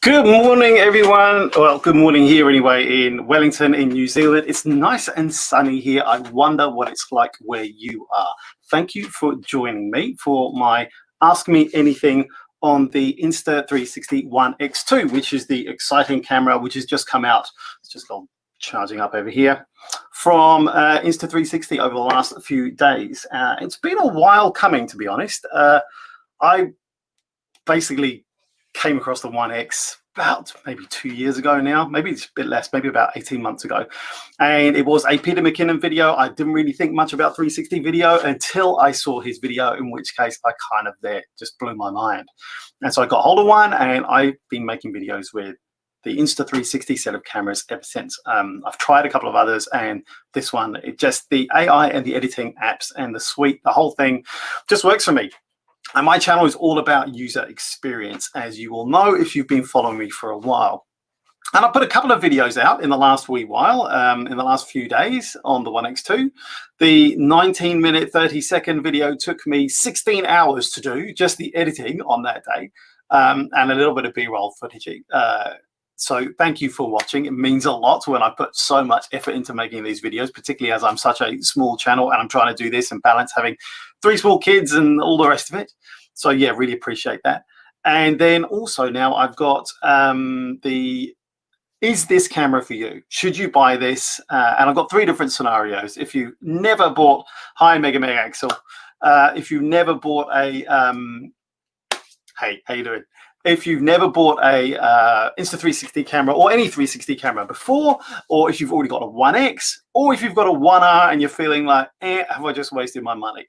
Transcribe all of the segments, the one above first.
Good morning, everyone. Well, good morning here anyway in Wellington in New Zealand. It's nice and sunny here. I wonder what it's like where you are. Thank you for joining me for my Ask Me Anything on the Insta360 One X2, which is the exciting camera which has just come out. It's just gone charging up over here from Insta360 over the last few days. It's been a while coming, to be honest. I basically came across the One X about maybe 2 years ago now, maybe it's a bit less, maybe about 18 months ago. And it was a Peter McKinnon video. I didn't really think much about 360 video until I saw his video, in which case I kind of just blew my mind. And so I got hold of one and I've been making videos with the Insta360 set of cameras ever since. I've tried a couple of others, and this one, the AI and the editing apps and the suite, the whole thing just works for me. And my channel is all about user experience, as you will know if you've been following me for a while. And I put a couple of videos out in the last wee while, in the last few days on the One X2. The 19-minute, 30-second video took me 16 hours to do, just the editing on that day, and a little bit of B-roll footage. So thank you for watching. It means a lot when I put so much effort into making these videos, particularly as I'm such a small channel and I'm trying to do this and balance having 3 small kids and all the rest of it. So yeah, really appreciate that. And then also now I've got is this camera for you? Should you buy this? And I've got 3 different scenarios. If you never bought, hi Mega Axel, if you never bought a, hey, how you doing? If you've never bought a Insta360 camera or any 360 camera before, or if you've already got a One X, or if you've got a 1R and you're feeling like, have I just wasted my money?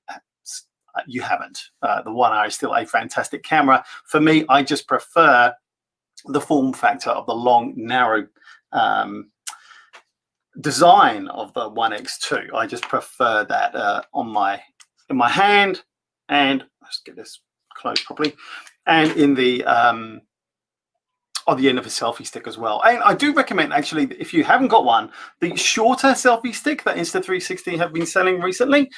You haven't. The 1R is still a fantastic camera. For me, I just prefer the form factor of the long, narrow design of the One X2. I just prefer that in my hand, and let's get this closed properly, and in the on the end of a selfie stick as well. And I do recommend, actually, if you haven't got one, the shorter selfie stick that Insta360 have been selling recently,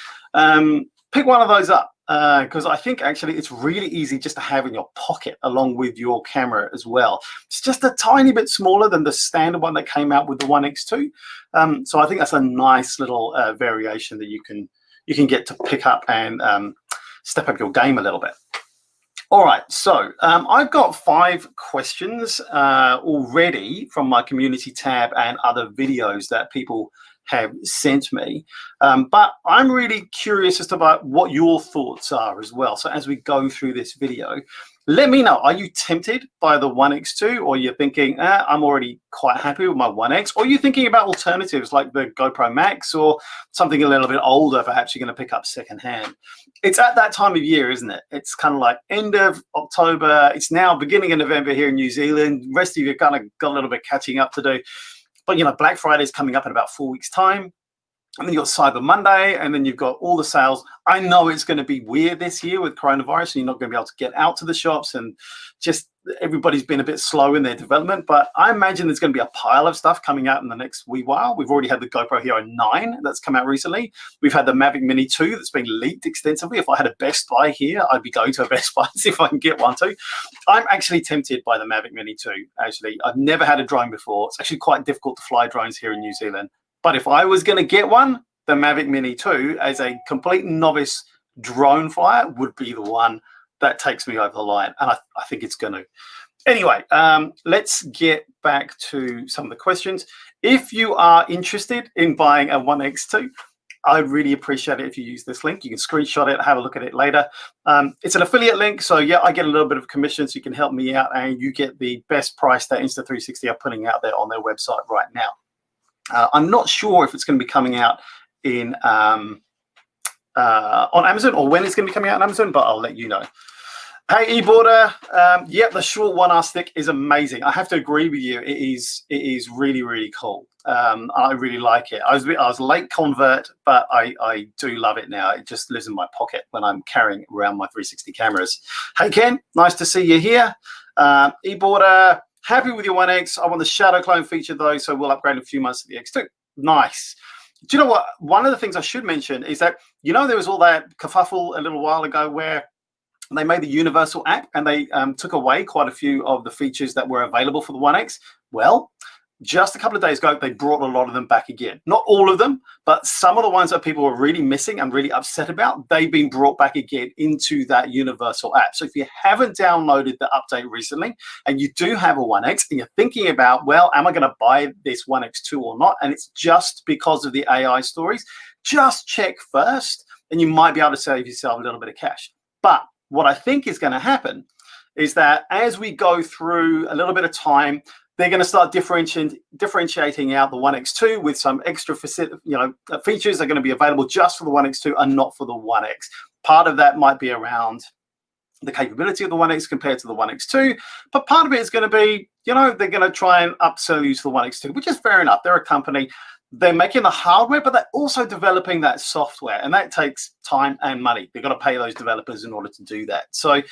pick one of those up, because I think actually it's really easy just to have in your pocket along with your camera as well. It's just a tiny bit smaller than the standard one that came out with the One X2. So I think that's a nice little variation that you can get to pick up and step up your game a little bit. All right, so I've got 5 questions already from my community tab and other videos that people have sent me. But I'm really curious as to about what your thoughts are as well. So as we go through this video, let me know, are you tempted by the One X2, or you're thinking, I'm already quite happy with my One X, or are you thinking about alternatives like the GoPro Max or something a little bit older, perhaps you're going to pick up secondhand? It's at that time of year, isn't it? It's kind of like end of October. It's now beginning of November here in New Zealand. The rest of you kind of got a little bit catching up to do. But, you know, Black Friday is coming up in about 4 weeks' time. And then you've got Cyber Monday, and then you've got all the sales. I know it's going to be weird this year with coronavirus, and you're not going to be able to get out to the shops, and just everybody's been a bit slow in their development. But I imagine there's going to be a pile of stuff coming out in the next wee while. We've already had the GoPro Hero 9 that's come out recently. We've had the Mavic Mini 2 that's been leaked extensively. If I had a Best Buy here, I'd be going to a Best Buy to see if I can get one too. I'm actually tempted by the Mavic Mini 2, actually. I've never had a drone before. It's actually quite difficult to fly drones here in New Zealand. But if I was going to get one, the Mavic Mini 2, as a complete novice drone flyer, would be the one that takes me over the line. And I think it's going to. Anyway, let's get back to some of the questions. If you are interested in buying a One X2, I'd really appreciate it if you use this link. You can screenshot it, have a look at it later. It's an affiliate link, so yeah, I get a little bit of commission, so you can help me out, and you get the best price that Insta360 are putting out there on their website right now. I'm not sure if it's going to be coming out in on Amazon, or when it's going to be coming out on Amazon, but I'll let you know. Hey, eBorder, yeah, the short 1R stick is amazing. I have to agree with you. It is really, really cool. I really like it. I was a late convert, but I do love it now. It just lives in my pocket when I'm carrying around my 360 cameras. Hey, Ken, nice to see you here. eBorder, happy with your One X. I want the shadow clone feature though, so we'll upgrade in a few months to the X2. Nice. Do you know what? One of the things I should mention is that, you know, there was all that kerfuffle a little while ago where they made the universal app, and they took away quite a few of the features that were available for the 1X. Well, just a couple of days ago, they brought a lot of them back again. Not all of them, but some of the ones that people were really missing and really upset about, they've been brought back again into that universal app. So if you haven't downloaded the update recently and you do have a 1X and you're thinking about, well, am I going to buy this 1X2 or not? And it's just because of the AI stories, just check first and you might be able to save yourself a little bit of cash. But what I think is going to happen is that as we go through a little bit of time, they're going to start differentiating out the 1X2 with some extra features that are going to be available just for the 1X2 and not for the 1X. Part of that might be around the capability of the 1X compared to the 1X2, but part of it is going to be, they're going to try and upsell you to the 1X2, which is fair enough. They're a company. They're making the hardware, but they're also developing that software, and that takes time and money. They've got to pay those developers in order to do that. So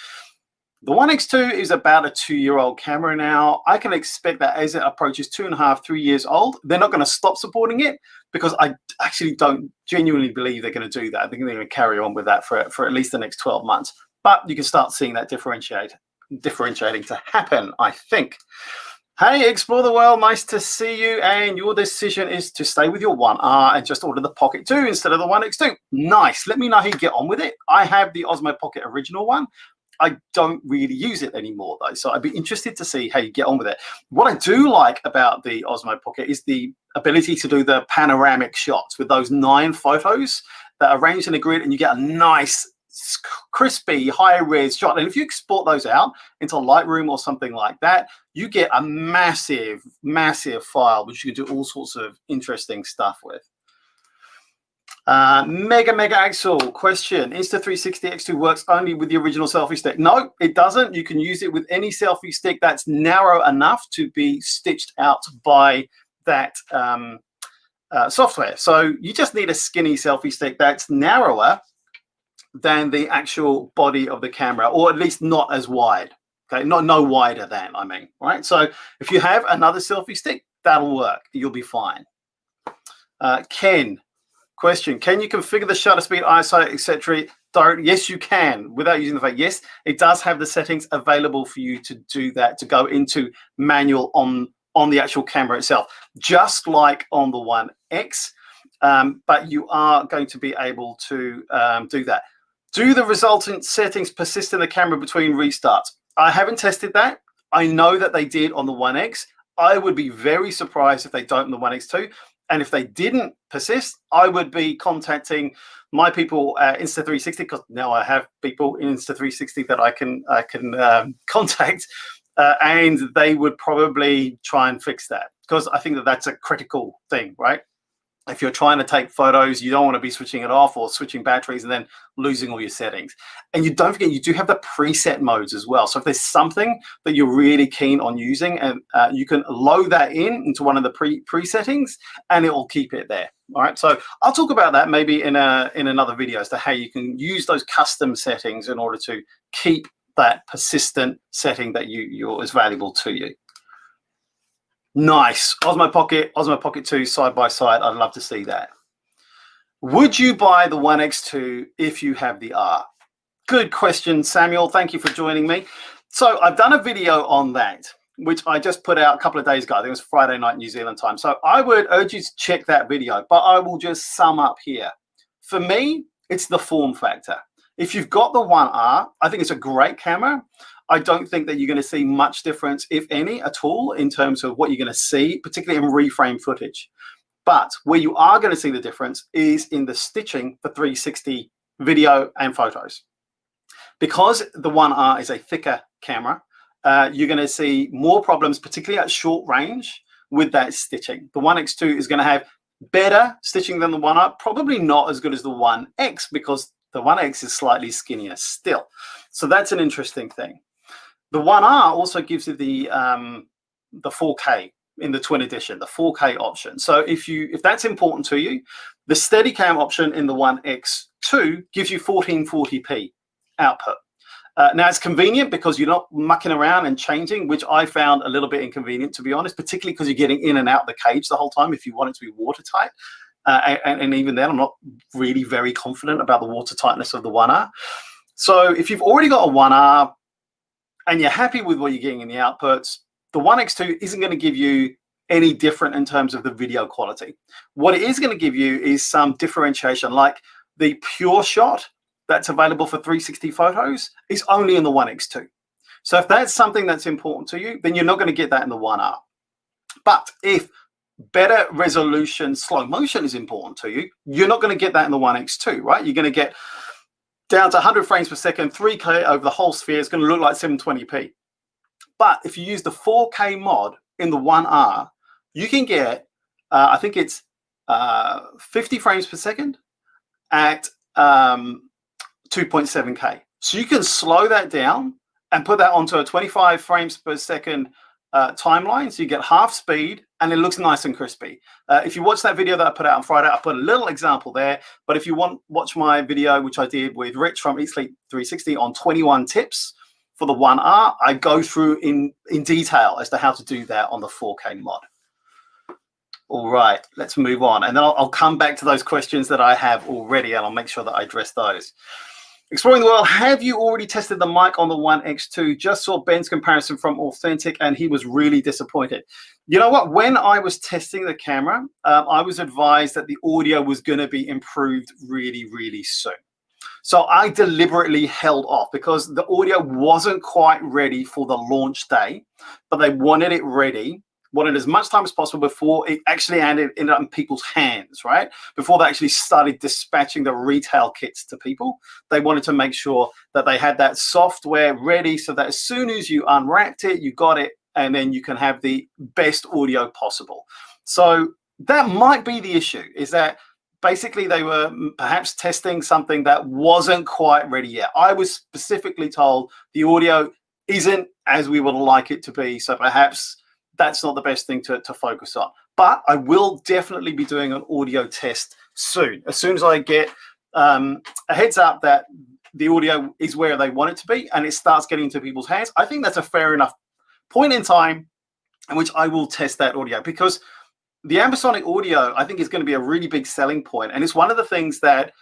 the 1X2 is about a 2-year-old camera now. I can expect that as it approaches 2.5, 3 years old, they're not going to stop supporting it, because I actually don't genuinely believe they're going to do that. I think they're going to carry on with that for at least the next 12 months. But you can start seeing that differentiating to happen, I think. Hey, Explore the World, nice to see you. And your decision is to stay with your 1R and just order the Pocket 2 instead of the 1X2. Nice. Let me know how you get on with it. I have the Osmo Pocket original one. I don't really use it anymore, though, so I'd be interested to see how you get on with it. What I do like about the Osmo Pocket is the ability to do the panoramic shots with those 9 photos that are arranged in a grid, and you get a nice, crispy, high-res shot. And if you export those out into Lightroom or something like that, you get a massive, massive file, which you can do all sorts of interesting stuff with. Mega Axel question: Insta360 X2 works only with the original selfie stick? No, it doesn't. You can use it with any selfie stick that's narrow enough to be stitched out by that software. So you just need a skinny selfie stick that's narrower than the actual body of the camera, or at least not as wide. Okay, no wider than, I mean, right? So if you have another selfie stick, that'll work. You'll be fine. Ken. Question: can you configure the shutter speed, ISO, etc.? Yes, you can, without using the phone. Yes, it does have the settings available for you to do that, to go into manual on the actual camera itself, just like on the 1X. But you are going to be able to do that. Do the resultant settings persist in the camera between restarts? I haven't tested that. I know that they did on the 1X. I would be very surprised if they don't on the 1X2. And if they didn't persist, I would be contacting my people at Insta360, because now I have people in Insta360 that I can contact, and they would probably try and fix that, because I think that that's a critical thing, right? If you're trying to take photos, you don't want to be switching it off or switching batteries and then losing all your settings. And you don't forget, you do have the preset modes as well. So if there's something that you're really keen on using, and you can load that into one of the pre-settings, and it will keep it there. All right. So I'll talk about that maybe in another video as to how you can use those custom settings in order to keep that persistent setting that is valuable to you. Nice. Osmo Pocket 2 side by side. I'd love to see that. Would you buy the 1X2 if you have the R? Good question, Samuel. Thank you for joining me. So I've done a video on that, which I just put out a couple of days ago. I think it was Friday night New Zealand time. So I would urge you to check that video, but I will just sum up here. For me, it's the form factor. If you've got the 1R, I think it's a great camera. I don't think that you're going to see much difference, if any, at all, in terms of what you're going to see, particularly in reframe footage. But where you are going to see the difference is in the stitching for 360 video and photos. Because the 1R is a thicker camera, you're going to see more problems, particularly at short range, with that stitching. The 1X2 is going to have better stitching than the 1R, probably not as good as the 1X, because the 1X is slightly skinnier still. So that's an interesting thing. The 1R also gives you the 4K in the twin edition, the 4K option. So if that's important to you, the Steadicam option in the 1X2 gives you 1440p output. Now it's convenient because you're not mucking around and changing, which I found a little bit inconvenient, to be honest, particularly because you're getting in and out the cage the whole time if you want it to be watertight. And even then, I'm not really very confident about the watertightness of the 1R. So if you've already got a 1R and you're happy with what you're getting in the outputs, the 1x2 isn't going to give you any different in terms of the video quality. What it is going to give you is some differentiation, like the pure shot that's available for 360 photos is only in the 1x2. So if that's something that's important to you, then you're not going to get that in the 1R. But if better resolution slow motion is important to you, you're not going to get that in the 1x2, right? You're going to get down to 100 frames per second, 3K over the whole sphere. It's going to look like 720p. But if you use the 4K mod in the 1R, you can get, I think it's 50 frames per second at 2.7K. So you can slow that down and put that onto a 25 frames per second timeline. So you get half speed and it looks nice and crispy. If you watch that video that I put out on Friday, I put a little example there. But if you watch my video, which I did with Rich from Eat360 on 21 tips for the 1R, I go through in detail as to how to do that on the 4K mod. All right, let's move on. And then I'll come back to those questions that I have already, and I'll make sure that I address those. Exploring the world, have you already tested the mic on the 1x2? Just saw Ben's comparison from Authentic, and he was really disappointed. You know what? When I was testing the camera, I was advised that the audio was going to be improved really, really soon. So I deliberately held off because the audio wasn't quite ready for the launch day, but they wanted it ready, wanted as much time as possible before it actually ended up in people's hands, right? Before they actually started dispatching the retail kits to people, they wanted to make sure that they had that software ready so that as soon as you unwrapped it, you got it, and then you can have the best audio possible. So that might be the issue, is that basically they were perhaps testing something that wasn't quite ready yet. I was specifically told the audio isn't as we would like it to be, so perhaps that's not the best thing to focus on. But I will definitely be doing an audio test soon. As soon as I get a heads up that the audio is where they want it to be and it starts getting into people's hands, I think that's a fair enough point in time in which I will test that audio, because the ambisonic audio, I think, is going to be a really big selling point. And it's one of the things that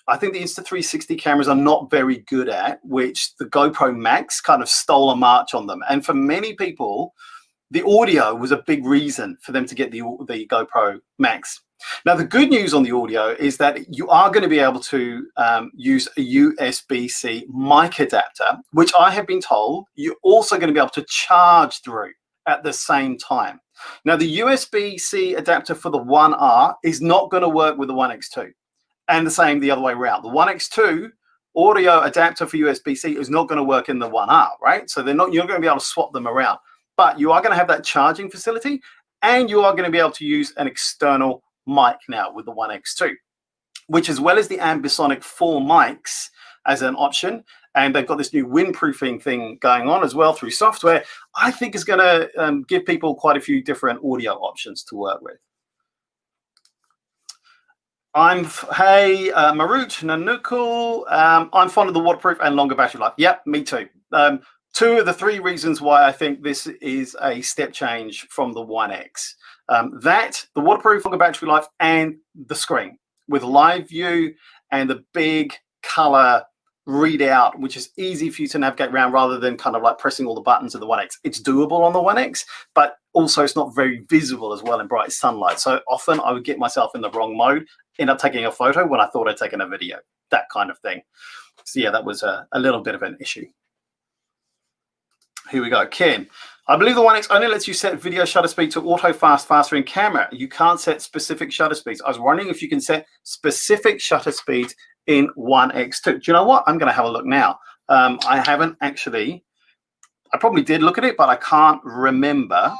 I think the Insta360 cameras are not very good at, which the GoPro Max kind of stole a march on them. And for many people, the audio was a big reason for them to get the GoPro Max. Now, the good news on the audio is that you are going to be able to use a USB-C mic adapter, which I have been told you're also going to be able to charge through at the same time. Now, the USB-C adapter for the 1R is not going to work with the 1X2, and the same the other way around. The 1X2 audio adapter for USB-C is not going to work in the 1R, right? So you're not going to be able to swap them around. But you are going to have that charging facility, and you are going to be able to use an external mic now with the 1X2, which, as well as the ambisonic 4 mics as an option, and they've got this new windproofing thing going on as well through software, I think is going to give people quite a few different audio options to work with. Hey, Marut Nanukul, I'm fond of the waterproof and longer battery life. Yep, me too. 2 of the 3 reasons why I think this is a step change from the 1X. The waterproof, longer battery life, and the screen with live view and the big color readout, which is easy for you to navigate around rather than kind of like pressing all the buttons of the 1X. It's doable on the 1X, but also it's not very visible as well in bright sunlight. So often I would get myself in the wrong mode, end up taking a photo when I thought I'd taken a video, that kind of thing. So yeah, that was a little bit of an issue. Here we go. Ken, I believe the 1X only lets you set video shutter speed to auto faster in camera. You can't set specific shutter speeds. I was wondering if you can set specific shutter speeds in 1X2. Do you know what? I'm going to have a look now. I haven't actually, I probably did look at it, but I can't remember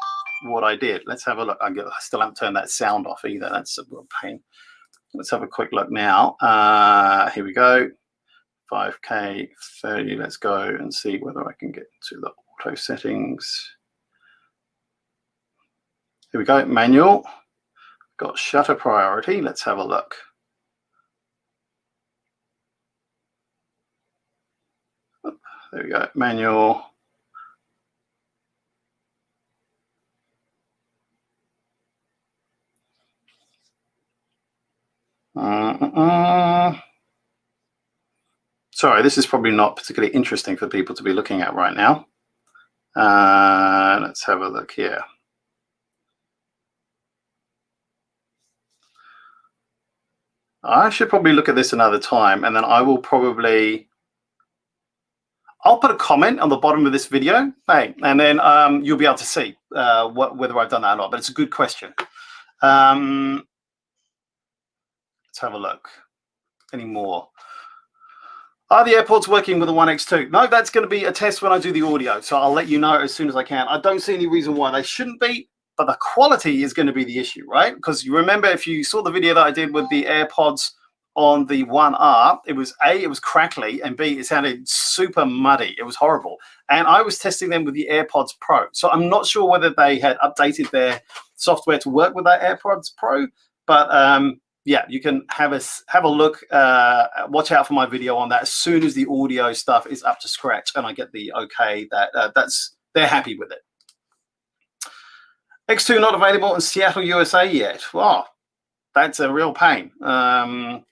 what I did. Let's have a look. I still haven't turned that sound off either. That's a real pain. Let's have a quick look now. Here we go. 5K 30. Let's go and see whether I can get to the auto settings. Here we go, manual. Got shutter priority. Let's have a look. There we go, manual. Sorry, this is probably not particularly interesting for people to be looking at right now. Let's have a look here. I should probably look at this another time, and then I will probably, I'll put a comment on the bottom of this video, hey, and then you'll be able to see whether I've done that or not, but it's a good question. Let's have a look. Any more? Are the AirPods working with the One X2? No, that's going to be a test when I do the audio, so I'll let you know as soon as I can. I don't see any reason why they shouldn't be, but the quality is going to be the issue, right? Because you remember, if you saw the video that I did with the AirPods on the One R, it was A, it was crackly, and B, it sounded super muddy. It was horrible. And I was testing them with the AirPods Pro. So I'm not sure whether they had updated their software to work with that AirPods Pro, but yeah, you can have a look, watch out for my video on that as soon as the audio stuff is up to scratch and I get the okay that they're happy with it. X2 not available in Seattle, USA yet. Wow, that's a real pain. Can't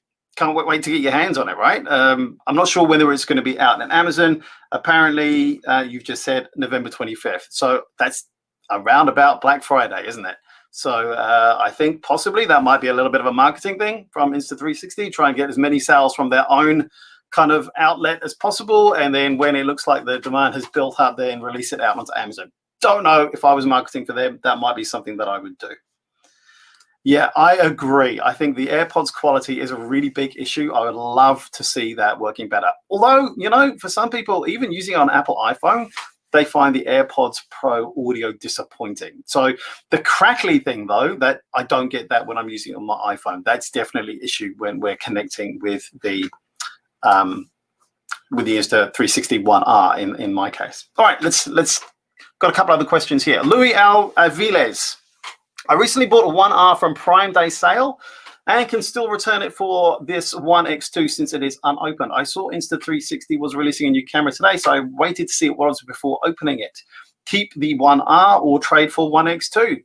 wait to get your hands on it, right? I'm not sure whether it's going to be out in Amazon. Apparently, you've just said November 25th. So that's around about Black Friday, isn't it? So I think possibly that might be a little bit of a marketing thing from Insta360, try and get as many sales from their own kind of outlet as possible. And then when it looks like the demand has built up, then release it out onto Amazon. Don't know if I was marketing for them, that might be something that I would do. Yeah, I agree. I think the AirPods quality is a really big issue. I would love to see that working better. Although, you know, for some people, even using it on Apple iPhone, they find the AirPods Pro audio disappointing. So the crackly thing, though, that I don't get that when I'm using it on my iPhone. That's definitely an issue when we're connecting with the Insta360 One R in my case. All right, let's got a couple other questions here. Louis Alviles. I recently bought a One R from Prime Day sale and can still return it for this One X2 since it is unopened. I saw Insta360 was releasing a new camera today, so I waited to see what it was before opening it. Keep the One R or trade for One X2?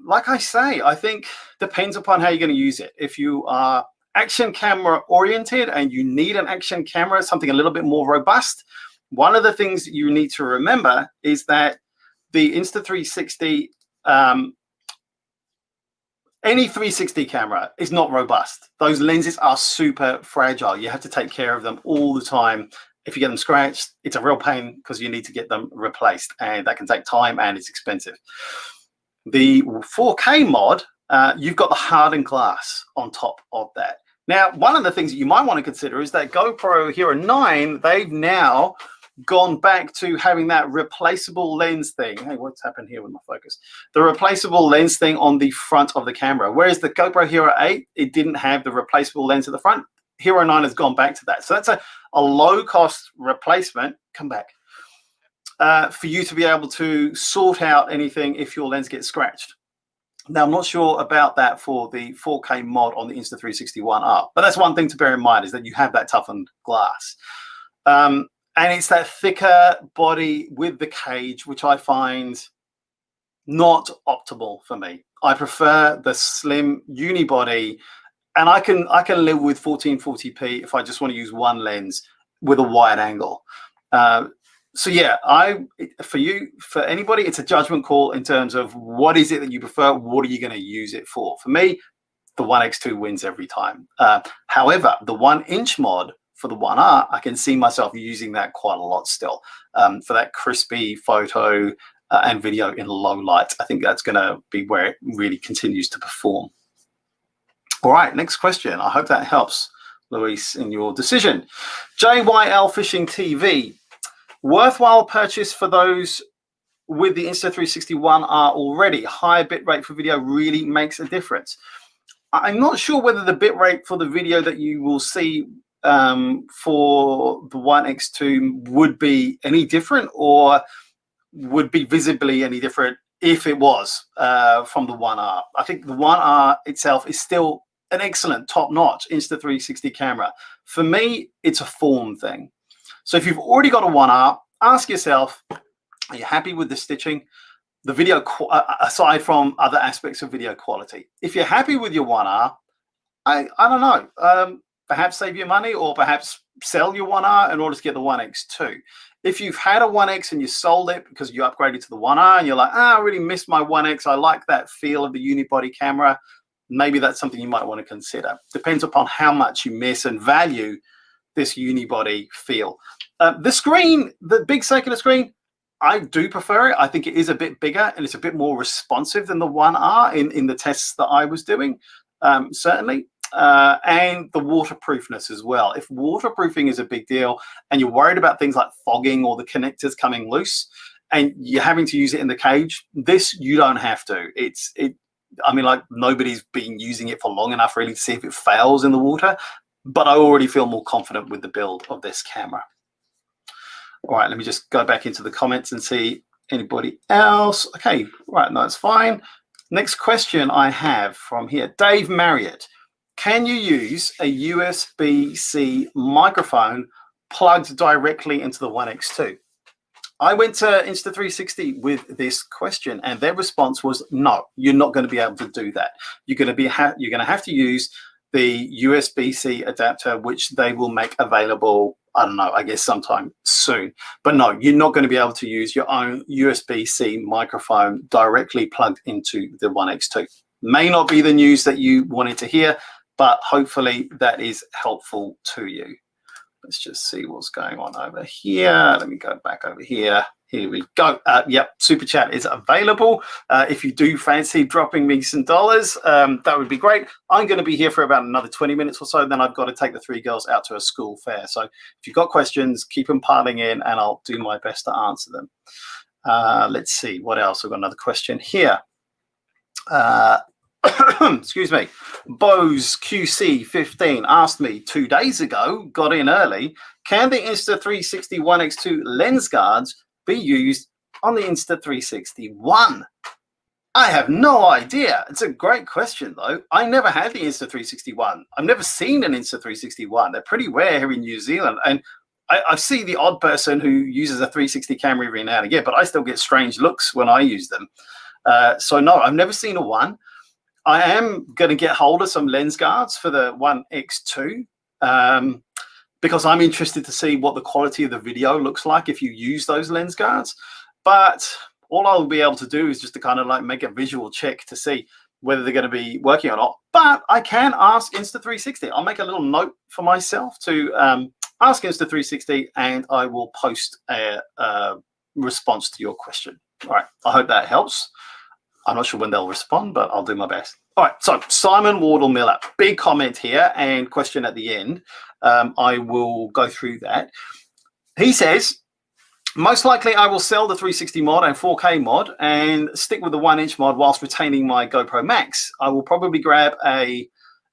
Like I say, I think depends upon how you're going to use it. If you are action camera oriented and you need an action camera, something a little bit more robust, one of the things that you need to remember is that the Insta360, any 360 camera is not robust. Those lenses are super fragile. You have to take care of them all the time. If you get them scratched, it's a real pain because you need to get them replaced, and that can take time and it's expensive. The 4K mod, you've got the hardened glass on top of that. Now, one of the things that you might want to consider is that GoPro Hero 9, they've now gone back to having that replaceable lens thing. Hey, what's happened here with my focus? The replaceable lens thing on the front of the camera. Whereas the GoPro Hero 8, it didn't have the replaceable lens at the front. Hero 9 has gone back to that. So that's a low-cost replacement. Come back. For you to be able to sort out anything if your lens gets scratched. Now, I'm not sure about that for the 4K mod on the Insta360 One R, but that's one thing to bear in mind, is that you have that toughened glass. And it's that thicker body with the cage, which I find not optimal for me. I prefer the slim unibody, and I can live with 1440p if I just want to use one lens with a wide angle. So yeah, for anybody, it's a judgment call in terms of what is it that you prefer, what are you going to use it for. For me, the One X2 wins every time. However, the 1-inch mod for the One R, I can see myself using that quite a lot still for that crispy photo and video in low light. I think that's going to be where it really continues to perform. All right, next question. I hope that helps, Luis, in your decision. JYL Fishing TV. Worthwhile purchase for those with the Insta360 One R already. Higher bitrate for video really makes a difference. I'm not sure whether the bitrate for the video that you will see for the One X2 would be any different, or would be visibly any different if it was from the One R. I think the One R itself is still an excellent, top-notch Insta360 camera. For me, it's a form thing. So if you've already got a One R, ask yourself, are you happy with the stitching, the video, aside from other aspects of video quality? If you're happy with your One R, I don't know. perhaps save your money or perhaps sell your 1R in order to get the 1X2. If you've had a 1X and you sold it because you upgraded to the 1R and you're like, I really miss my 1X, I like that feel of the unibody camera, maybe that's something you might want to consider. Depends upon how much you miss and value this unibody feel. The screen, the big circular screen, I do prefer it. I think it is a bit bigger and it's a bit more responsive than the 1R in the tests that I was doing, certainly. And the waterproofness as well. If waterproofing is a big deal and you're worried about things like fogging or the connectors coming loose and you're having to use it in the cage, this you don't have to. I mean, like, nobody's been using it for long enough really to see if it fails in the water, but I already feel more confident with the build of this camera. All right, let me just go back into the comments and see anybody else. Okay, right, no, it's fine. Next question I have from here, Dave Marriott. Can you use a USB-C microphone plugged directly into the 1X2? I went to Insta360 with this question and their response was no, you're not going to be able to do that. You're going to have to use the USB-C adapter, which they will make available, I don't know, I guess sometime soon. But no, you're not going to be able to use your own USB-C microphone directly plugged into the 1X2. May not be the news that you wanted to hear, but hopefully that is helpful to you. Let's just see what's going on over here. Let me go back over here. Here we go. Yep, Super Chat is available. If you do fancy dropping me some dollars, that would be great. I'm going to be here for about another 20 minutes or so. Then I've got to take the three girls out to a school fair. So if you've got questions, keep them piling in and I'll do my best to answer them. Let's see what else. I've got another question here. Excuse me. Bose QC15 asked me 2 days ago, got in early, can the Insta360 1X2 lens guards be used on the Insta360 One? I have no idea. It's a great question, though. I never had the Insta360 One. I've never seen an Insta360 One. They're pretty rare here in New Zealand. And I see the odd person who uses a 360 camera every now and again, but I still get strange looks when I use them. So no, I've never seen a One. I am going to get hold of some lens guards for the 1X2 because I'm interested to see what the quality of the video looks like if you use those lens guards. But all I'll be able to do is just to kind of like make a visual check to see whether they're going to be working or not. But I can ask Insta360. I'll make a little note for myself to ask Insta360 and I will post a response to your question. All right, I hope that helps. I'm not sure when they'll respond, but I'll do my best. All right, so Simon Wardle Miller, big comment here and question at the end. I will go through that. He says, most likely I will sell the 360 mod and 4K mod and stick with the 1-inch mod whilst retaining my GoPro Max. I will probably grab a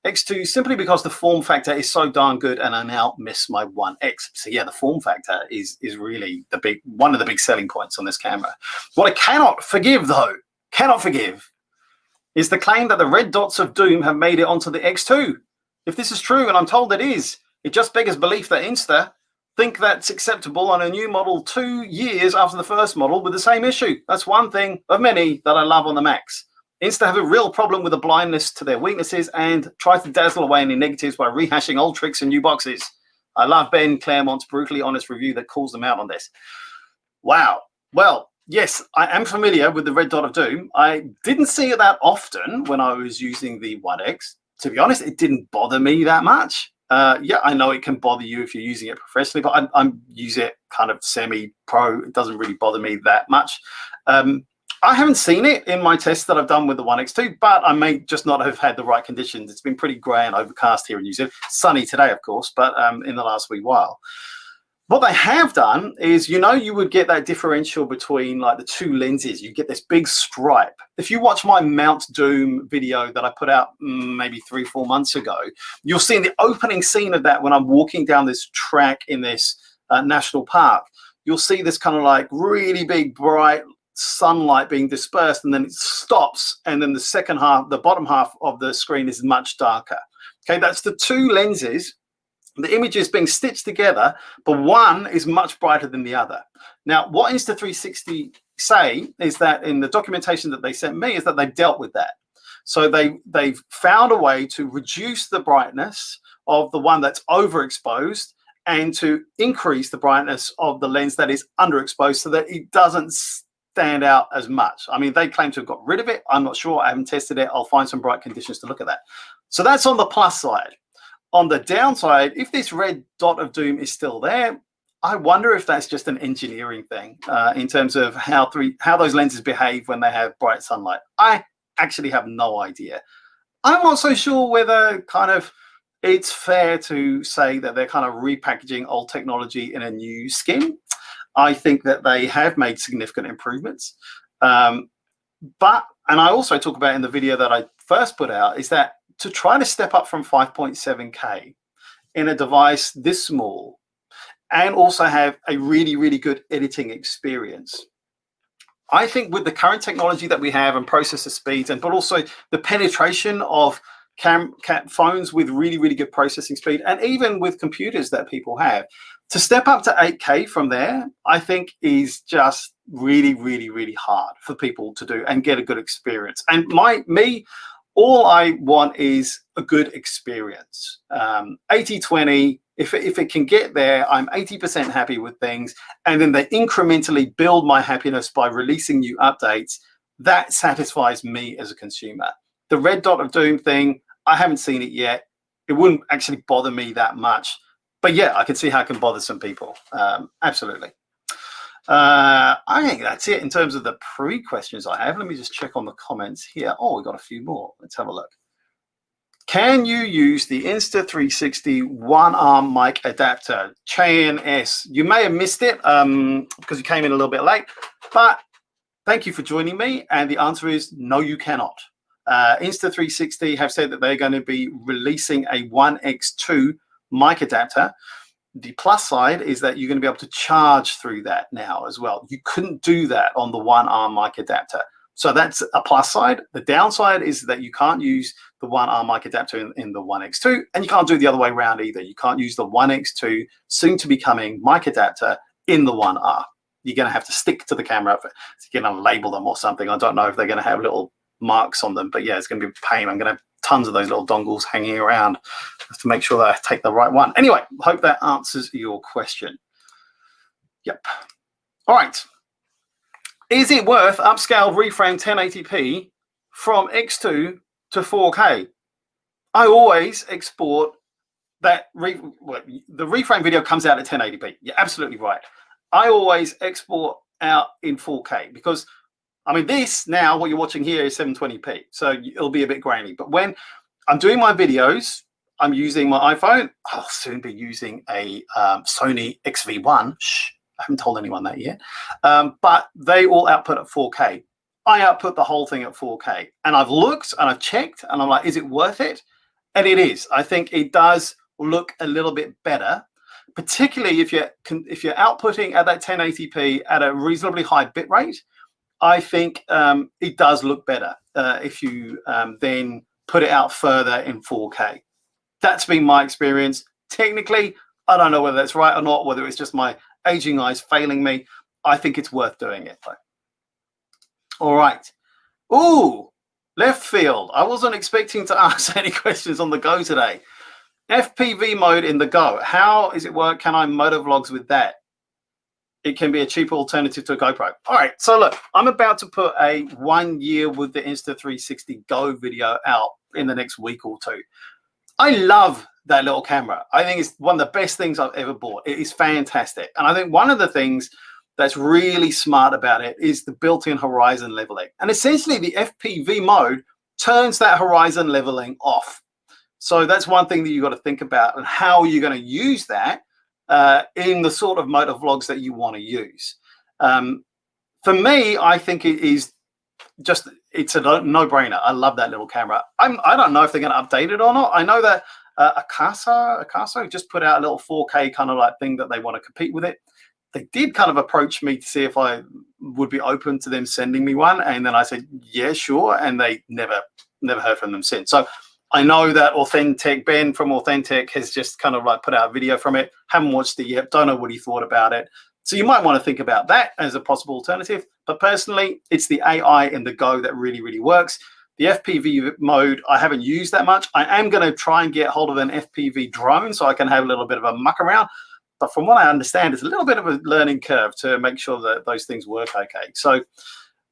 X2 simply because the form factor is so darn good and I now miss my 1X. So yeah, the form factor is really one of the big selling points on this camera. What I cannot forgive though, is the claim that the red dots of doom have made it onto the X2. If this is true, and I'm told it is, it just beggars belief that Insta think that's acceptable on a new model 2 years after the first model with the same issue. That's one thing of many that I love on the Max. Insta have a real problem with a blindness to their weaknesses and try to dazzle away any negatives by rehashing old tricks in new boxes. I love Ben Claremont's brutally honest review that calls them out on this. Wow. Well, yes, I am familiar with the red dot of doom. I didn't see it that often when I was using the 1X. To be honest, it didn't bother me that much. Yeah, I know it can bother you if you're using it professionally, but I use it kind of semi-pro. It doesn't really bother me that much. I haven't seen it in my tests that I've done with the 1X2, but I may just not have had the right conditions. It's been pretty grey and overcast here in New Zealand. Sunny today, of course, but in the last wee while. What they have done is, you know, you would get that differential between like the two lenses. You get this big stripe. If you watch my Mount Doom video that I put out maybe 3-4 months ago, you'll see in the opening scene of that when I'm walking down this track in this national park, you'll see this kind of like really big, bright sunlight being dispersed, and then it stops. And then the second half, the bottom half of the screen is much darker. Okay, that's the two lenses. The image is being stitched together, but one is much brighter than the other. Now, what Insta360 say is that in the documentation that they sent me is that they've dealt with that. So they've found a way to reduce the brightness of the one that's overexposed and to increase the brightness of the lens that is underexposed so that it doesn't stand out as much. I mean, they claim to have got rid of it. I'm not sure. I haven't tested it. I'll find some bright conditions to look at that. So that's on the plus side. On the downside, if this red dot of doom is still there, I wonder if that's just an engineering thing in terms of how those lenses behave when they have bright sunlight. I actually have no idea. I'm not so sure whether kind of it's fair to say that they're kind of repackaging old technology in a new skin. I think that they have made significant improvements. And I also talk about in the video that I first put out is that to try to step up from 5.7K in a device this small and also have a really, really good editing experience. I think with the current technology that we have and processor speeds, but also the penetration of phones with really, really good processing speed, and even with computers that people have, to step up to 8K from there, I think is just really, really, really hard for people to do and get a good experience. And all I want is a good experience. 80/20, if it can get there, I'm 80% happy with things. And then they incrementally build my happiness by releasing new updates. That satisfies me as a consumer. The red dot of doom thing, I haven't seen it yet. It wouldn't actually bother me that much. But yeah, I can see how it can bother some people. Absolutely. I think that's it in terms of the pre-questions I have. Let me just check on the comments here. Oh, we got a few more. Let's have a look. Can you use the Insta360 one-arm mic adapter? Chain-S. You may have missed it because you came in a little bit late, but thank you for joining me. And the answer is no, you cannot. Insta360 have said that they're going to be releasing a 1x2 mic adapter. The plus side is that you're going to be able to charge through that now as well. You couldn't do that on the one-arm mic adapter. So that's a plus side. The downside is that you can't use the one-arm mic adapter in the 1x2, and you can't do it the other way around either. You can't use the 1x2 soon to be coming mic adapter in the 1R. You're going to have to stick to the camera. You're going to label them or something. I don't know if they're going to have little marks on them, but yeah, it's going to be a pain. I'm going to have tons of those little dongles hanging around to make sure that I take the right one. Anyway, hope that answers your question. Yep. All right. Is it worth upscale reframe 1080p from X2 to 4K? I always export that. The reframe video comes out at 1080p. You're absolutely right. I always export out in 4K because, I mean, this now, what you're watching here is 720p. So it'll be a bit grainy. But when I'm doing my videos, I'm using my iPhone. I'll soon be using a Sony XV1. Shh, I haven't told anyone that yet. But they all output at 4K. I output the whole thing at 4K. And I've looked and I've checked and I'm like, is it worth it? And it is. I think it does look a little bit better, particularly if you're outputting at that 1080p at a reasonably high bit rate. I think it does look better if you then put it out further in 4K. That's been my experience. Technically, I don't know whether that's right or not, whether it's just my aging eyes failing me. I think it's worth doing it, though. All right. Ooh, left field. I wasn't expecting to ask any questions on the go today. FPV mode in the Go. How is it work? Can I motovlogs with that? It can be a cheaper alternative to a GoPro. All right, so look, I'm about to put a 1 year with the Insta360 Go video out in the next week or two. I love that little camera. I think it's one of the best things I've ever bought. It is fantastic. And I think one of the things that's really smart about it is the built-in horizon leveling. And essentially the FPV mode turns that horizon leveling off. So that's one thing that you've got to think about and how you're going to use that in the sort of motor vlogs that you want to use. For me, I think it is just, it's a no-brainer. I love that little camera. I don't know if they're going to update it or not. I know that Akaso just put out a little 4K kind of like thing that they want to compete with it. They did kind of approach me to see if I would be open to them sending me one. And then I said, yeah, sure. And they never heard from them since. So I know that Ben from Authentic has just kind of like put out a video from it. Haven't watched it yet. Don't know what he thought about it. So you might want to think about that as a possible alternative. But personally, it's the AI in the Go that really, really works. The FPV mode, I haven't used that much. I am going to try and get hold of an FPV drone so I can have a little bit of a muck around. But from what I understand, it's a little bit of a learning curve to make sure that those things work okay. So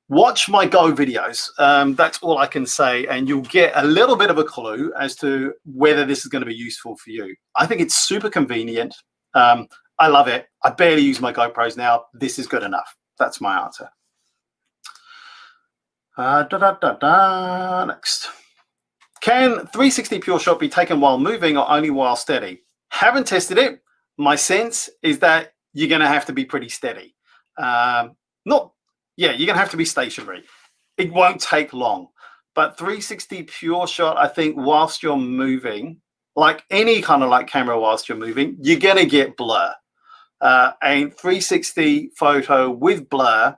watch my Go videos. That's all I can say. And you'll get a little bit of a clue as to whether this is going to be useful for you. I think it's super convenient. I love it. I barely use my GoPros now. This is good enough. That's my answer. Next. Can 360 Pure Shot be taken while moving or only while steady? Haven't tested it. My sense is that you're going to have to be pretty steady. You're going to have to be stationary. It won't take long. But 360 Pure Shot, I think, whilst you're moving, like any kind of like camera whilst you're moving, you're going to get blur. And 360 photo with blur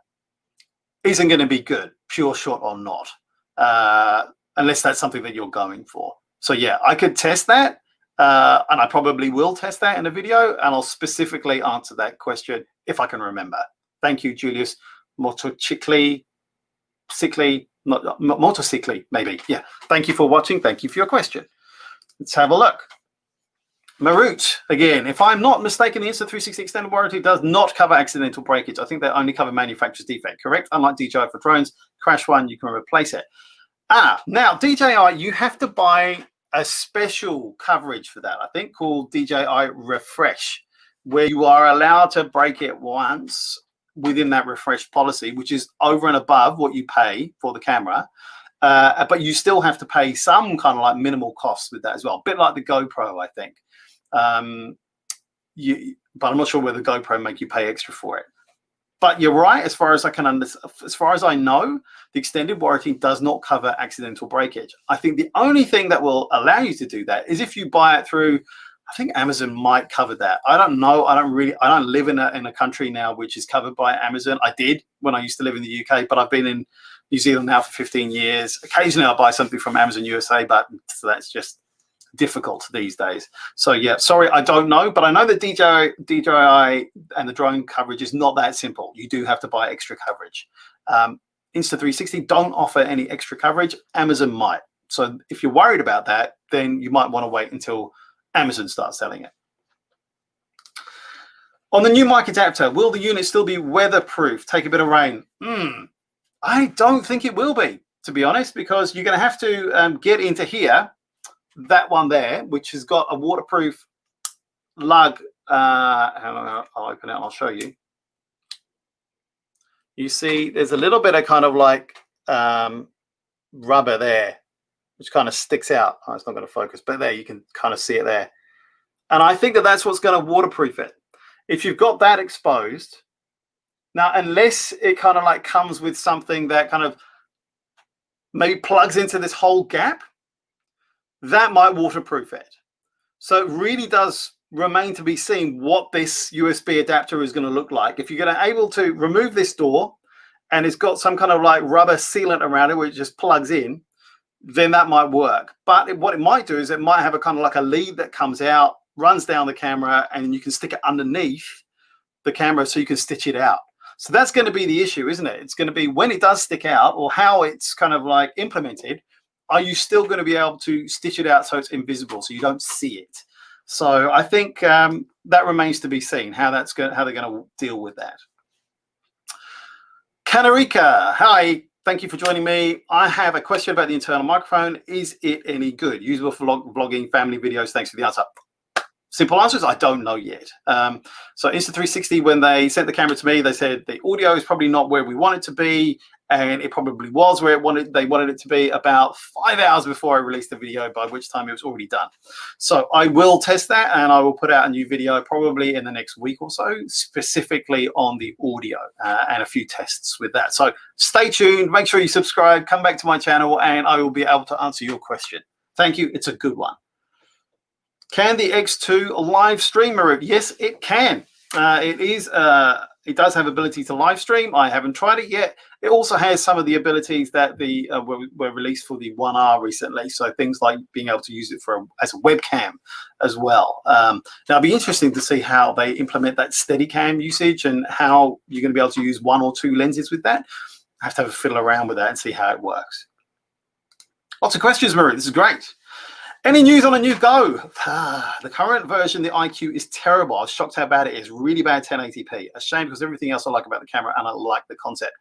isn't going to be good, Pure Shot or not, unless that's something that you're going for. So yeah, I could test that, and I probably will test that in a video, and I'll specifically answer that question if I can remember. Thank you, Julius. Motocicli, maybe. Yeah. Thank you for watching. Thank you for your question. Let's have a look. Marut, again, if I'm not mistaken, the Insta360 extended warranty does not cover accidental breakage. I think they only cover manufacturer's defect, correct? Unlike DJI for drones, crash one, you can replace it. Now, DJI, you have to buy a special coverage for that, I think, called DJI Refresh, where you are allowed to break it once within that refresh policy, which is over and above what you pay for the camera. But you still have to pay some kind of like minimal costs with that as well, a bit like the GoPro, I think. But I'm not sure whether GoPro make you pay extra for it. But you're right, as far as I can understand, as far as I know, the extended warranty does not cover accidental breakage. I think the only thing that will allow you to do that is if you buy it through, I think Amazon might cover that. I don't know. I don't live in a country now which is covered by Amazon. I did when I used to live in the UK, but I've been in New Zealand now for 15 years. Occasionally I buy something from Amazon USA, but that's just difficult these days. So yeah, sorry, I don't know, but I know that DJI and the drone coverage is not that simple. You do have to buy extra coverage. Insta360 don't offer any extra coverage. Amazon might. So if you're worried about that, then you might want to wait until Amazon starts selling it. On the new mic adapter, will the unit still be weatherproof? Take a bit of rain? I don't think it will be, to be honest, because you're going to have to get into here, that one there, which has got a waterproof lug. I'll open it and I'll show you. You see, there's a little bit of kind of like rubber there, which kind of sticks out. Oh, it's not going to focus, but there you can kind of see it there. And I think that that's what's going to waterproof it. If you've got that exposed, now, unless it kind of like comes with something that kind of maybe plugs into this whole gap, that might waterproof it. So it really does remain to be seen what this USB adapter is going to look like. If you're going to able to remove this door and it's got some kind of like rubber sealant around it where it just plugs in, then that might work. But what it might do is it might have a kind of like a lead that comes out, runs down the camera, and you can stick it underneath the camera so you can stitch it out. So that's going to be the issue, isn't it? It's going to be when it does stick out, or how it's kind of like implemented, are you still going to be able to stitch it out so it's invisible, so you don't see it? So I think that remains to be seen, how they're going to deal with that. Kanarika, hi, thank you for joining me. I have a question about the internal microphone. Is it any good? Usable for vlogging, family videos? Thanks for the answer. Simple answer is I don't know yet. So Insta360, when they sent the camera to me, they said the audio is probably not where we want it to be, and it probably was where they wanted it to be about 5 hours before I released the video, by which time it was already done. So I will test that, and I will put out a new video probably in the next week or so, specifically on the audio and a few tests with that. So stay tuned, make sure you subscribe, come back to my channel, and I will be able to answer your question. Thank you. It's a good one. Can the X2 live stream? Yes, it can. It does have ability to live stream. I haven't tried it yet. It also has some of the abilities that were released for the 1R recently. So things like being able to use it as a webcam as well. Now it'll be interesting to see how they implement that Steadicam usage and how you're going to be able to use 1 or 2 lenses with that. I have to have a fiddle around with that and see how it works. Lots of questions, Marie. This is great. Any news on a new Go? The current version, the IQ, is terrible. I was shocked how bad it is. Really bad 1080p. A shame because everything else I like about the camera and I like the concept.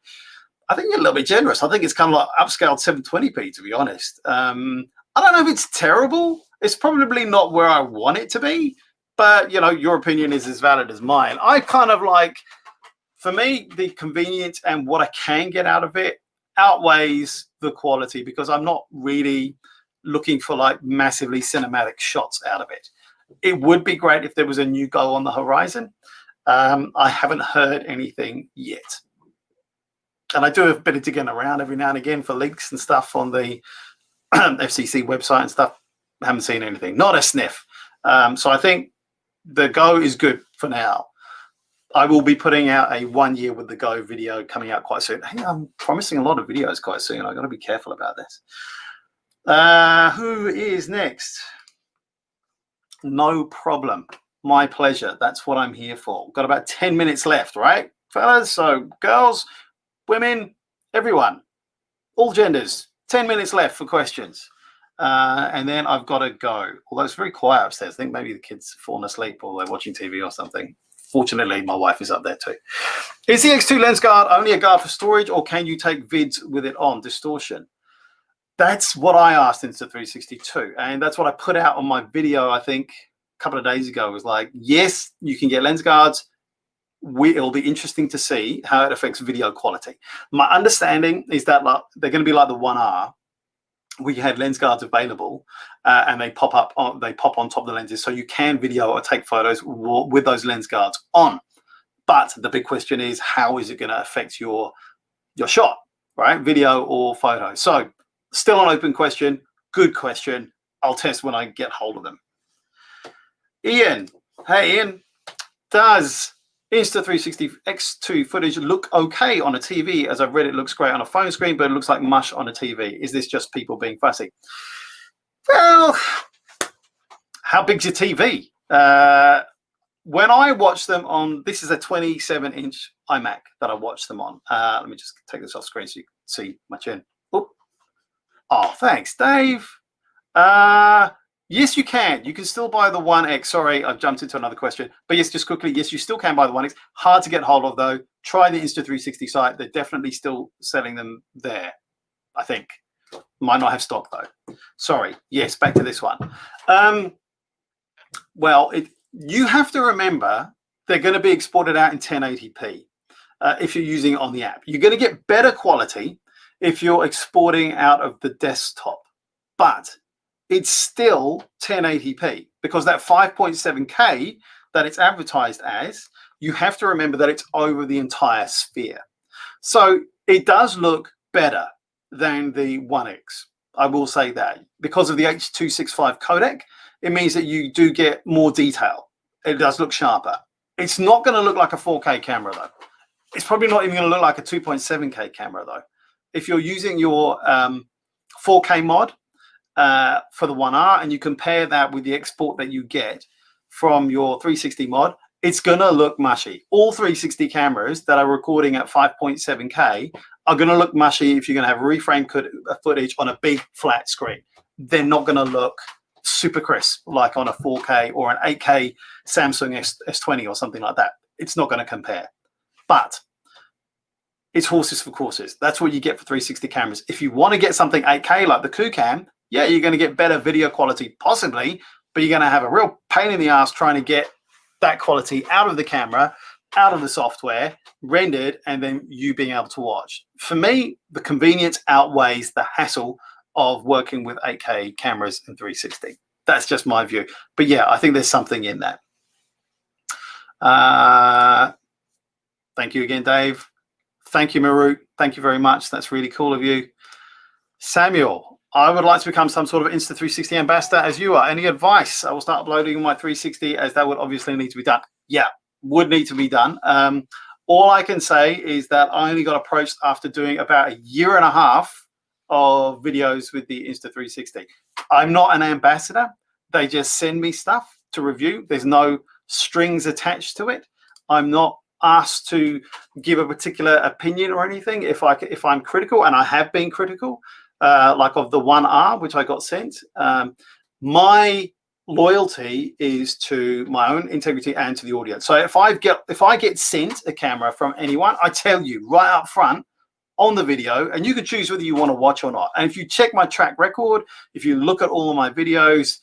I think you're a little bit generous. I think it's kind of like upscaled 720p, to be honest. I don't know if it's terrible. It's probably not where I want it to be. But, you know, your opinion is as valid as mine. I kind of like, for me, the convenience and what I can get out of it outweighs the quality because I'm not really looking for like massively cinematic shots out of it. It would be great if there was a new Go on the horizon. I haven't heard anything yet. And I do have a bit of digging around every now and again for links and stuff on the FCC website and stuff. I haven't seen anything, not a sniff. So I think the Go is good for now. I will be putting out a 1 year with the Go video coming out quite soon. Hey, I'm promising a lot of videos quite soon. I've got to be careful about this. Who is next? No problem. My pleasure. That's what I'm here for. We've got about 10 minutes left, right, fellas? So girls, women, everyone, all genders, 10 minutes left for questions. And then I've got to go. Although it's very quiet upstairs. I think maybe the kids have fallen asleep or they're watching TV or something. Fortunately, my wife is up there too. Is the X2 lens guard only a guard for storage or can you take vids with it on? Distortion. That's what I asked Insta360 too. And that's what I put out on my video, I think, a couple of days ago. It was like, yes, you can get lens guards. It'll be interesting to see how it affects video quality. My understanding is that like, they're going to be like the 1R. We had lens guards available and they pop on top of the lenses. So you can video or take photos with those lens guards on. But the big question is, how is it going to affect your shot, right? Video or photo. So still an open question. Good question. I'll test when I get hold of them. Ian. Hey, Ian. Does Insta360 X2 footage look okay on a TV? As I've read, it looks great on a phone screen, but it looks like mush on a TV. Is this just people being fussy? Well, how big's your TV? When I watch them on, this is a 27-inch iMac that I watch them on. Let me just take this off screen so you can see my chin. Oop. Oh, thanks, Dave. Yes, you can. You can still buy the 1X. Sorry, I've jumped into another question. But yes, just quickly, yes, you still can buy the 1X. Hard to get hold of, though. Try the Insta360 site. They're definitely still selling them there, I think. Might not have stock, though. Sorry. Yes, back to this one. Well, you have to remember they're going to be exported out in 1080p if you're using it on the app. You're going to get better quality if you're exporting out of the desktop. But it's still 1080p because that 5.7K that it's advertised as, you have to remember that it's over the entire sphere. So it does look better than the 1X. I will say that because of the H.265 codec, it means that you do get more detail. It does look sharper. It's not going to look like a 4K camera though. It's probably not even going to look like a 2.7K camera though. If you're using your 4K mod, for the 1R and you compare that with the export that you get from your 360 mod, it's going to look mushy. All 360 cameras that are recording at 5.7K are going to look mushy if you're going to have reframe footage on a big flat screen. They're not going to look super crisp like on a 4K or an 8K Samsung S20 or something like that. It's not going to compare. But it's horses for courses. That's what you get for 360 cameras. If you want to get something 8K like the QCam, yeah, you're going to get better video quality, possibly, but you're going to have a real pain in the ass trying to get that quality out of the camera, out of the software, rendered, and then you being able to watch. For me, the convenience outweighs the hassle of working with 8K cameras in 360. That's just my view. But yeah, I think there's something in that. Thank you again, Dave. Thank you, Maru. Thank you very much. That's really cool of you. Samuel. I would like to become some sort of Insta360 ambassador as you are. Any advice? I will start uploading my 360 as that would obviously need to be done. Yeah, would need to be done. All I can say is that I only got approached after doing about 1.5 years of videos with the Insta360. I'm not an ambassador. They just send me stuff to review. There's no strings attached to it. I'm not asked to give a particular opinion or anything. If I'm critical, and I have been critical, like of the 1R, which I got sent. My loyalty is to my own integrity and to the audience. So if I get sent a camera from anyone, I tell you right up front on the video, and you can choose whether you want to watch or not. And if you check my track record, if you look at all of my videos,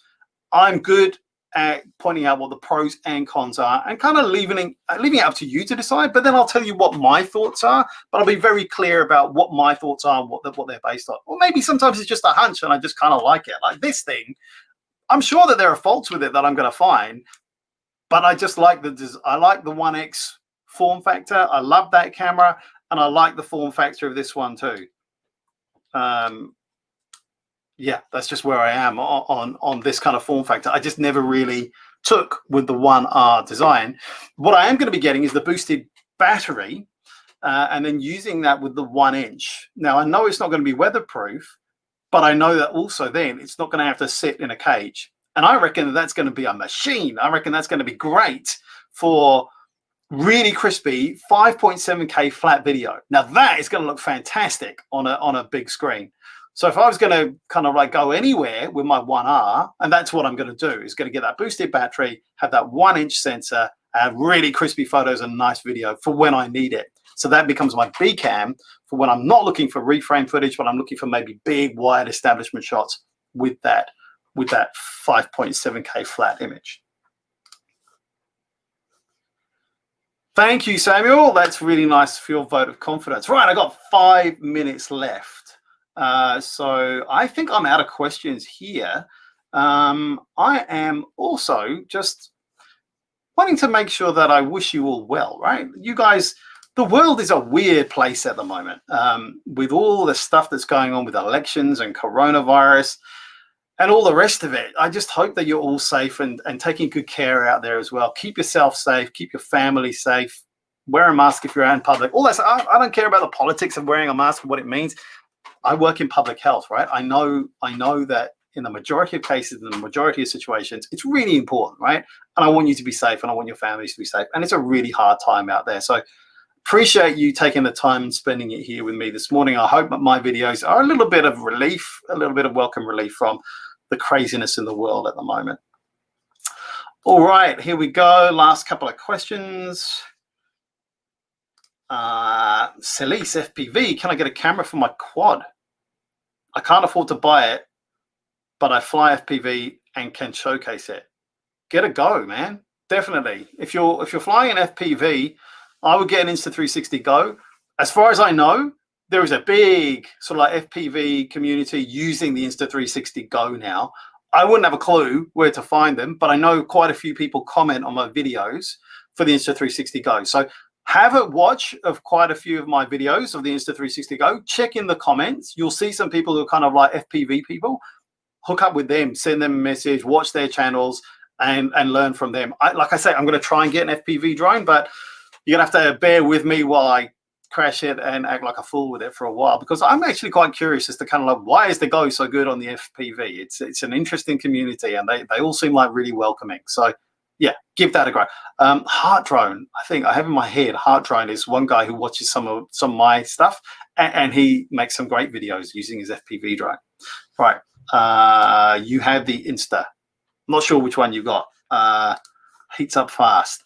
I'm good at pointing out what the pros and cons are and kind of leaving it up to you to decide. But then I'll tell you what my thoughts are, but I'll be very clear about what my thoughts are and what they're based on. Or maybe sometimes it's just a hunch and I just kind of like it. Like this thing, I'm sure that there are faults with it that I'm going to find, but I just like the 1X form factor. I love that camera, and I like the form factor of this one too. Yeah, that's just where I am on this kind of form factor. I just never really took with the 1R design. What I am going to be getting is the boosted battery, and then using that with the 1-inch. Now, I know it's not going to be weatherproof, but I know that also then it's not going to have to sit in a cage. And I reckon that's going to be a machine. I reckon that's going to be great for really crispy 5.7K flat video. Now, that is going to look fantastic on a big screen. So if I was going to kind of like go anywhere with my 1R, and that's what I'm going to do, is going to get that boosted battery, have that 1-inch sensor, have really crispy photos and nice video for when I need it. So that becomes my B cam for when I'm not looking for reframe footage, but I'm looking for maybe big, wide establishment shots with that 5.7K flat image. Thank you, Samuel. That's really nice for your vote of confidence. Right, I got 5 minutes left. So I think I'm out of questions here. I am also just wanting to make sure that I wish you all well, right? You guys, the world is a weird place at the moment, with all the stuff that's going on with elections and coronavirus and all the rest of it. I just hope that you're all safe and taking good care out there as well. Keep yourself safe, keep your family safe, wear a mask if you're out in public. All that. I don't care about the politics of wearing a mask and what it means. I work in public health, right? I know that in the majority of cases, in the majority of situations, it's really important, right? And I want you to be safe, and I want your families to be safe. And it's a really hard time out there. So appreciate you taking the time and spending it here with me this morning. I hope that my videos are a little bit of relief, a little bit of welcome relief from the craziness in the world at the moment. All right, here we go. Last couple of questions. Celise FPV, can I get a camera for my quad? I can't afford to buy it, but I fly FPV and can showcase it. Get a go, man. Definitely. If you're flying an FPV, I would get an Insta360 Go. As far as I know, there is a big sort of like FPV community using the Insta360 Go now. I wouldn't have a clue where to find them, but I know quite a few people comment on my videos for the Insta360 Go. So have a watch of quite a few of my videos of the Insta360 Go. Check in the comments. You'll see some people who are kind of like FPV people. Hook up with them, send them a message, watch their channels, and learn from them. Like I say, I'm going to try and get an FPV drone, but you're going to have to bear with me while I crash it and act like a fool with it for a while, because I'm actually quite curious as to kind of like, why is the Go so good on the FPV? It's an interesting community, and they all seem like really welcoming. So yeah, give that a go. Heart Drone, I think I have in my head, Heart Drone is one guy who watches some of my stuff, and he makes some great videos using his FPV drone. Right, you have the Insta. I'm not sure which one you got. Heats up fast.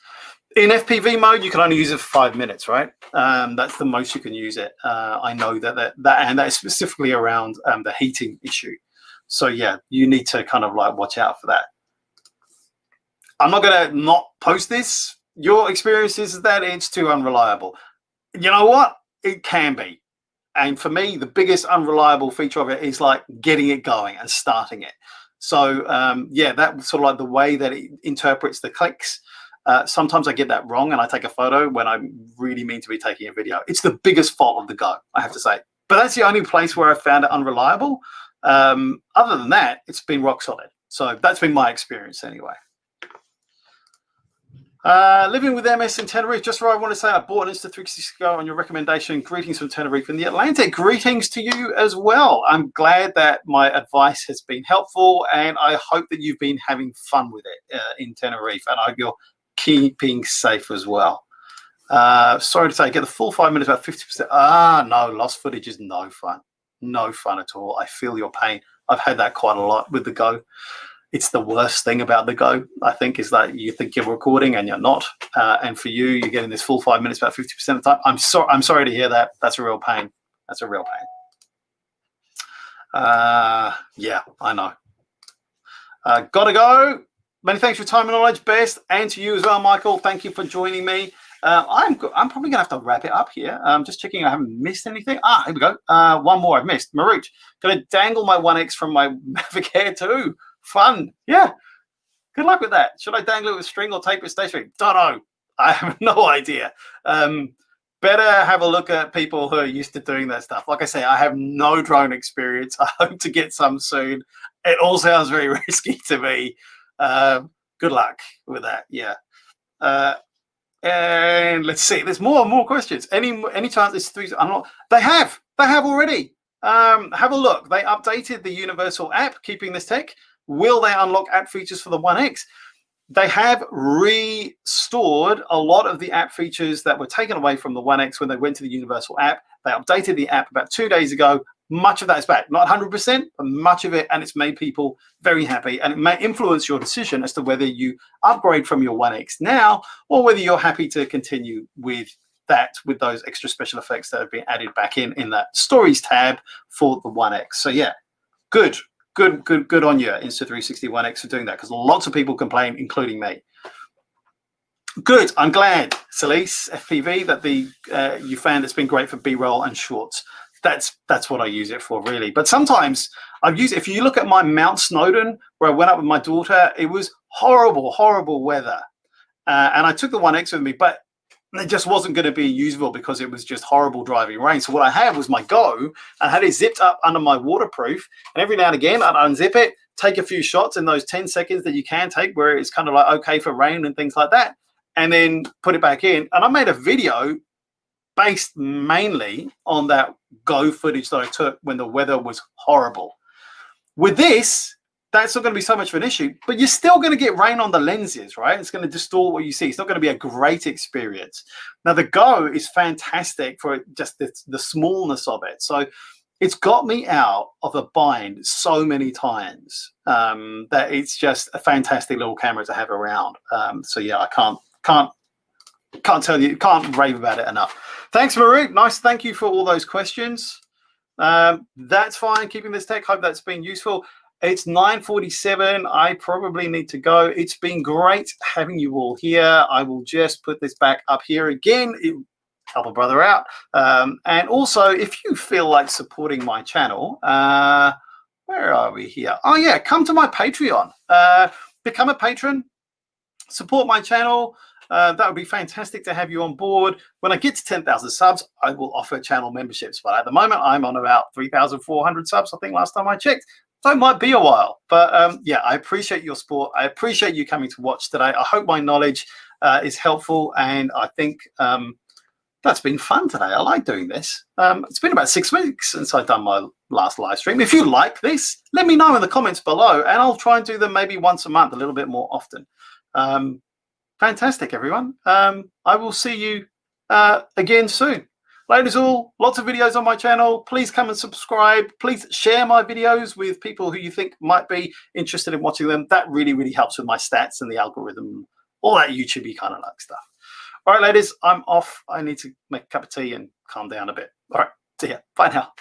In FPV mode, you can only use it for 5 minutes, right? That's the most you can use it. I know that is specifically around the heating issue. So yeah, you need to kind of like watch out for that. I'm not going to not post this. Your experience is that it's too unreliable. You know what? It can be. And for me, the biggest unreliable feature of it is like getting it going and starting it. So yeah, that's sort of like the way that it interprets the clicks. Sometimes I get that wrong and I take a photo when I really mean to be taking a video. It's the biggest fault of the Go, I have to say. But that's the only place where I found it unreliable. Other than that, it's been rock solid. So that's been my experience anyway. Living with MS in Tenerife. Just what I want to say, I bought an Insta360 Go on your recommendation. Greetings from Tenerife in the Atlantic. Greetings to you as well. I'm glad that my advice has been helpful, and I hope that you've been having fun with it in Tenerife, and I hope you're keeping safe as well. Sorry to say, get the full 5 minutes, about 50%. No, lost footage is no fun. no fun at all. I feel your pain. I've had that quite a lot with the Go. It's the worst thing about the Go, I think, is that you think you're recording and you're not. And for you, you're getting this full 5 minutes about 50% of the time. I'm sorry to hear that. That's a real pain. That's a real pain. Yeah, I know. Gotta go. Many thanks for your time and knowledge, Best, and to you as well, Michael. Thank you for joining me. I'm probably gonna have to wrap it up here. Just checking I haven't missed anything. Here we go. One more I've missed. Marut, gonna dangle my 1X from my Mavic Air 2. Fun. Yeah. Good luck with that. Should I dangle it with string or tape it stationary? Don't know. I have no idea. Better have a look at people who are used to doing that stuff. Like I say, I have no drone experience. I hope to get some soon. It all sounds very risky to me. Good luck with that. Yeah. And let's see. There's more questions. Any chance this 3 unlock? They have already. Have a look. They updated the universal app, keeping this tech. Will they unlock app features for the 1X? They have restored a lot of the app features that were taken away from the 1X when they went to the universal app. They updated the app about 2 days ago. Much of that is back. Not 100%, but much of it, and it's made people very happy. And it may influence your decision as to whether you upgrade from your 1X now or whether you're happy to continue with that, with those extra special effects that have been added back in that Stories tab for the 1X. So yeah, good on you, Insta360 1X, for doing that, because lots of people complain, including me. Good. I'm glad, Celise FPV, that you found it's been great for B-roll and shorts. That's what I use it for, really. But sometimes I've used it. If you look at my Mount Snowdon, where I went up with my daughter, it was horrible weather, and I took the 1X with me, but it just wasn't going to be usable because it was just horrible driving rain. So what I had was my Go. I had it zipped up under my waterproof, and every now and again I'd unzip it, take a few shots in those 10 seconds that you can take where it's kind of like okay for rain and things like that, and then put it back in. And I made a video based mainly on that Go footage that I took when the weather was horrible. With this, that's not going to be so much of an issue, but you're still going to get rain on the lenses, right? It's going to distort what you see. It's not going to be a great experience. Now, the Go is fantastic for just the smallness of it. So it's got me out of a bind so many times that it's just a fantastic little camera to have around. So yeah, I can't tell you, can't rave about it enough. Thanks, Marut. Nice. Thank you for all those questions. That's fine. Keeping this tech. Hope that's been useful. It's 9:47. I probably need to go. It's been great having you all here. I will just put this back up here again. Help a brother out. And also, if you feel like supporting my channel, where are we here? Oh, yeah. Come to my Patreon. Become a patron. Support my channel. That would be fantastic to have you on board. When I get to 10,000 subs, I will offer channel memberships. But at the moment, I'm on about 3,400 subs, I think, last time I checked. So it might be a while. But yeah, I appreciate your support. I appreciate you coming to watch today. I hope my knowledge is helpful. And I think that's been fun today. I like doing this. It's been about 6 weeks since I've done my last live stream. If you like this, let me know in the comments below. And I'll try and do them maybe once a month, a little bit more often. Fantastic, everyone. I will see you again soon. Ladies all, lots of videos on my channel. Please come and subscribe. Please share my videos with people who you think might be interested in watching them. That really, really helps with my stats and the algorithm, all that YouTube-y kind of like stuff. All right, ladies, I'm off. I need to make a cup of tea and calm down a bit. All right, see ya. Bye now.